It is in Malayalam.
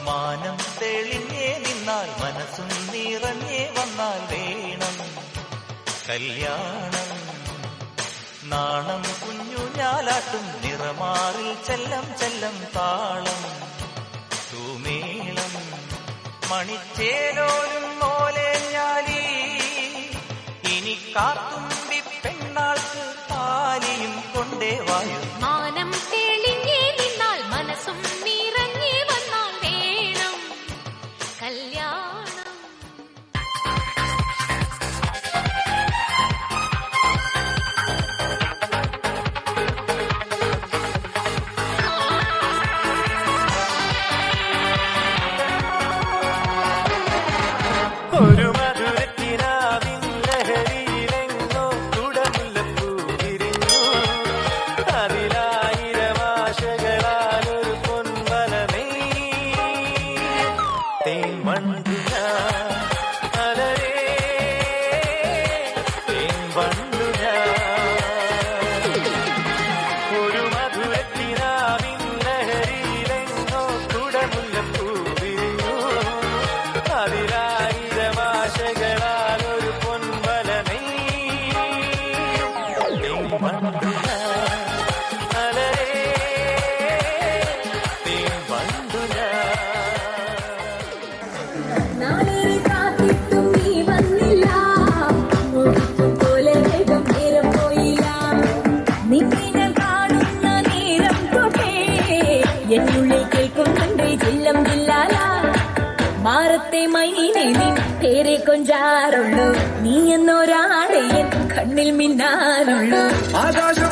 മാനം തെളിഞ്ഞേ നിന്നാൽ മനസ്സും നിറഞ്ഞേ വന്നാൽ വേണം കല്യാണം. നാണം കുഞ്ഞു ഞാലാട്ടും നിറമാറിൽ ചെല്ലം ചെല്ലം താളം തൂമേളം മണിച്ചേലോലും മോലെ ഞാലി ഇനി കാത്തുമ്പി പെണ്ണാൾക്ക് താലിയും കൊണ്ടേ വായു. മാനം തെളിഞ്ഞേ നിന്നാൽ മനസ്സും നിറഞ്ഞേ വന്നാൽ വേണം കല്യാണം. ഒരു മധുരക്കിനാവിൻ ലഹരിയിലെങ്ങോ തുടമുല്ലപ്പൂ വിരിഞ്ഞു. അതിലായിരമാശകളാലൊരു പൊൻവലമേ തേൻ വണ്ടു ഞാൻ അലരേ തേൻ വണ്ടു ഞാൻ. ഒരു മധുരക്കിനാവിൻ ലഹരിയിലെങ്ങോ തുടമുല്ലപ്പൂ വിരിഞ്ഞു. അതിലായിരമാശകളാലൊരു പൊൻവലമേ തേൻ വണ്ടു ഞാൻ അലരേ തേൻ വണ്ടു ഞാൻ. നാളേറെ കാത്തിട്ടും നീ വന്നില്ല, ഒരിക്കൽ പോലെ വേഗം നേരം പോയില്ല. നിന്നെ ഞാൻ കാണുന്ന നേരം തൊട്ടേ എന്നുള്ളിൽ കേൾക്കുന്നുണ്ട് ജില്ലം ജില്ലാല. മാറത്തെ മൈനെ നിൻ പേരെ കൊഞ്ചാറുള്ളൂ, നീ എന്നൊരാളെ എൻ കണ്ണിൽ മിന്നാറുള്ളൂ. ആകാശം